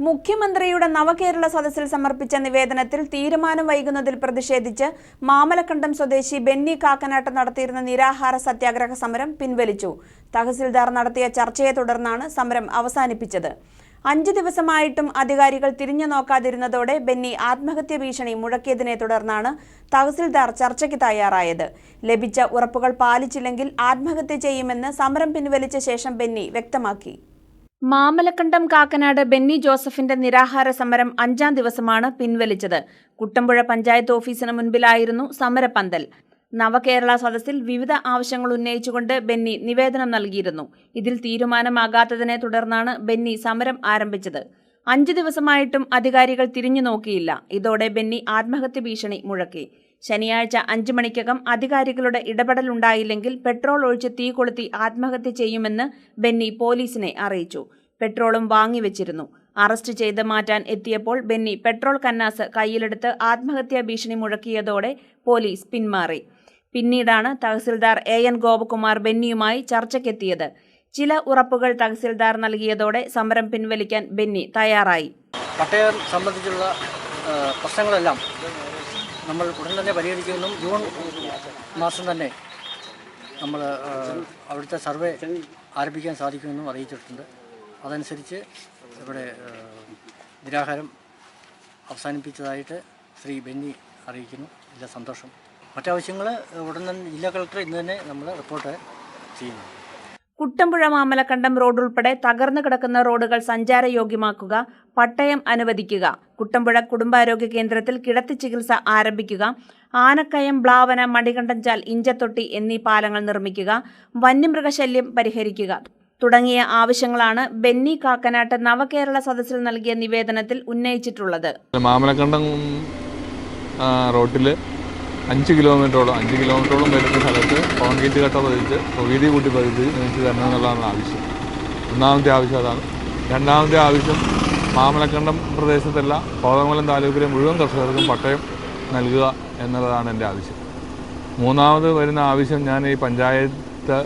മുഖ്യമന്ത്രിയുടെ നവകേരള സദസ്സിൽ സമർപ്പിച്ച നിവേദനത്തിൽ തീരുമാനം വൈകുന്നതിൽ പ്രതിഷേധിച്ച് മാമലക്കണ്ടം സ്വദേശി ബെന്നി കാക്കനാട്ട് നടത്തിയിരുന്ന നിരാഹാര സത്യാഗ്രഹ സമരം പിൻവലിച്ചു. തഹസിൽദാർ നടത്തിയ ചർച്ചയെ തുടർന്നാണ് സമരം അവസാനിപ്പിച്ചത്. 5 ദിവസമായിട്ടും അധികാരികൾ തിരിഞ്ഞു നോക്കാതിരുന്നതോടെ ബെന്നി ആത്മഹത്യ ഭീഷണി മുഴക്കിയതിനെ തുടർന്നാണ് തഹസിൽദാർ ചർച്ചയ്ക്ക് തയ്യാറായത്. ലഭിച്ച ഉറപ്പുകൾ പാലിച്ചില്ലെങ്കിൽ ആത്മഹത്യ ചെയ്യുമെന്ന് സമരം പിൻവലിച്ച ശേഷം ബെന്നി വ്യക്തമാക്കി. മാമലക്കണ്ടം കാക്കനാട് ബെന്നി ജോസഫിന്റെ നിരാഹാര സമരം 5ാം ദിവസമാണ് പിൻവലിച്ചത്. കുട്ടമ്പുഴ പഞ്ചായത്ത് ഓഫീസിന് മുൻപിലായിരുന്നു സമരപന്തൽ. നവകേരള സദസ്സിൽ വിവിധ ആവശ്യങ്ങൾ ഉന്നയിച്ചുകൊണ്ട് ബെന്നി നിവേദനം നൽകിയിരുന്നു. ഇതിൽ തീരുമാനമാകാത്തതിനെ തുടർന്നാണ് ബെന്നി സമരം ആരംഭിച്ചത്. 5 ദിവസമായിട്ടും അധികാരികൾ തിരിഞ്ഞു നോക്കിയില്ല. ഇതോടെ ബെന്നി ആത്മഹത്യ ഭീഷണി മുഴക്കി. ശനിയാഴ്ച 5 മണിക്കകം അധികാരികളുടെ ഇടപെടലുണ്ടായില്ലെങ്കിൽ പെട്രോൾ ഒഴിച്ച് തീ കൊളുത്തി ആത്മഹത്യ ചെയ്യുമെന്ന് ബെന്നി പോലീസിനെ അറിയിച്ചു. പെട്രോളും വാങ്ങിവെച്ചിരുന്നു. അറസ്റ്റ് ചെയ്ത് മാറ്റാൻ എത്തിയപ്പോൾ ബെന്നി പെട്രോൾ കന്നാസ് കയ്യിലെടുത്ത് ആത്മഹത്യാ ഭീഷണി മുഴക്കിയതോടെ പോലീസ് പിന്മാറി. പിന്നീടാണ് തഹസിൽദാർ AN ഗോപകുമാർ ബെന്നിയുമായി ചർച്ചയ്ക്കെത്തിയത്. ചില ഉറപ്പുകൾ തഹസിൽദാർ നൽകിയതോടെ സമരം പിൻവലിക്കാൻ ബെന്നി തയ്യാറായി. പട്ടയം സംബന്ധിച്ചുള്ള പ്രശ്നങ്ങളെല്ലാം നമ്മൾ ഉടൻ തന്നെ പരിഹരിക്കുമെന്നും ജൂൺ മാസം തന്നെ നമ്മൾ അവിടുത്തെ സർവേ ആരംഭിക്കാൻ സാധിക്കുമെന്നും അറിയിച്ചിട്ടുണ്ട്. അതനുസരിച്ച് ഇവിടെ നിരാഹാരം അവസാനിപ്പിച്ചതായിട്ട് ശ്രീ ബെന്നി അറിയിക്കുന്നു. വലിയ സന്തോഷം. മറ്റാവശ്യങ്ങൾ ഉടൻ തന്നെ ജില്ലാ കളക്ടർ ഇന്ന് തന്നെ നമ്മൾ റിപ്പോർട്ട് ചെയ്യുന്നു. കുട്ടമ്പുഴ മാമലക്കണ്ടം റോഡ് ഉൾപ്പെടെ തകർന്നു കിടക്കുന്ന റോഡുകൾ സഞ്ചാരയോഗ്യമാക്കുക, പട്ടയം അനുവദിക്കുക, കുട്ടമ്പുഴ കുടുംബാരോഗ്യ കേന്ദ്രത്തിൽ കിടത്തി ചികിത്സ ആരംഭിക്കുക, ആനക്കയം ബ്ലാവന മടികണ്ടഞ്ചാൽ ഇഞ്ചത്തൊട്ടി എന്നീ പാലങ്ങൾ നിർമ്മിക്കുക, വന്യമൃഗശല്യം പരിഹരിക്കുക തുടങ്ങിയ ആവശ്യങ്ങളാണ് ബെന്നി കാക്കനാട്ട് നവകേരള സദസ്സിൽ നൽകിയ നിവേദനത്തിൽ ഉന്നയിച്ചിട്ടുള്ളത്. മാമലക്കണ്ടം റോഡിൽ 5 കിലോമീറ്ററോളം വരുന്ന സ്ഥലത്ത് കോൺക്രീറ്റ് കട്ട പതിച്ച് വീതി കൂട്ടി പതിച്ച് നിർമ്മിച്ച് തരണം എന്നുള്ളതാണ് ആവശ്യം. ഒന്നാമത്തെ ആവശ്യം അതാണ്. രണ്ടാമത്തെ ആവശ്യം മാമലക്കണ്ടം പ്രദേശത്തല്ല കോതമംഗലം താലൂക്കിലെ മുഴുവൻ കർഷകർക്കും പട്ടയം നൽകുക എന്നുള്ളതാണ് എൻ്റെ ആവശ്യം. മൂന്നാമത് വരുന്ന ആവശ്യം, ഞാൻ ഈ പഞ്ചായത്ത്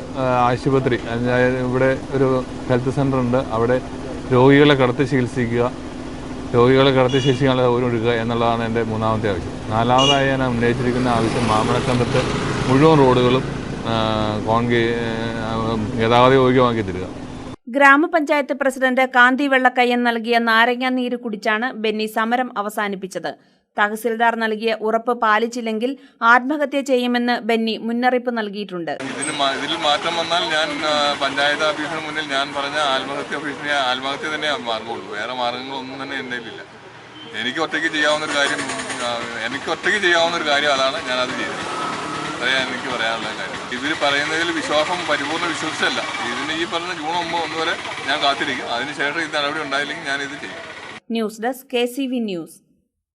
ആശുപത്രി, ഇവിടെ ഒരു ഹെൽത്ത് സെൻ്റർ ഉണ്ട്, അവിടെ രോഗികളെ കിടത്തി ചികിത്സിക്കാനുള്ള ഒരുക്കുക എന്നുള്ളതാണ് എൻ്റെ മൂന്നാമത്തെ ആവശ്യം. നാലാമതായി ഞാൻ ഉന്നയിച്ചിരിക്കുന്ന ആവശ്യം മാമലക്കണ്ടത്ത് മുഴുവൻ റോഡുകളും ഗതാഗത യോഗ്യമാക്കി തരിക. ഗ്രാമപഞ്ചായത്ത് പ്രസിഡന്റ് കാന്തി വെള്ളക്കയ്യൻ നൽകിയ നാരങ്ങ നീര് കുടിച്ചാണ് ബെന്നി സമരം അവസാനിപ്പിച്ചത്. തഹസിൽദാർ നൽകിയ ഉറപ്പ് പാലിച്ചില്ലെങ്കിൽ ആത്മഹത്യ ചെയ്യുമെന്ന് ബെന്നി മുന്നറിയിപ്പ് നൽകിയിട്ടുണ്ട്. ഇതിൽ മാറ്റം വന്നാൽ ഞാൻ പഞ്ചായത്ത് ഓഫീസിന് മുന്നിൽ ഞാൻ പറഞ്ഞ ആത്മഹത്യ തന്നെ മാർഗമുള്ളൂ. വേറെ മാർഗങ്ങളൊന്നും തന്നെ എൻ്റെ ഇല്ല. എനിക്ക് ഒറ്റയ്ക്ക് ചെയ്യാവുന്നൊരു കാര്യം അതാണ്. ഞാനത് ചെയ്തത്. അതാണ് എനിക്ക് പറയാനുള്ള കാര്യം. ഇവർ പറയുന്നതിൽ പരിപൂർണ്ണ വിശ്വസിച്ചല്ല. ഇതിന് ഈ പറഞ്ഞ ജൂൺ 9 വരെ ഞാൻ കാത്തിരിക്കും. അതിനുശേഷം ഈ നടപടി ഉണ്ടായില്ലെങ്കിൽ ഞാൻ ഇത് ചെയ്യും. News desk KCV news.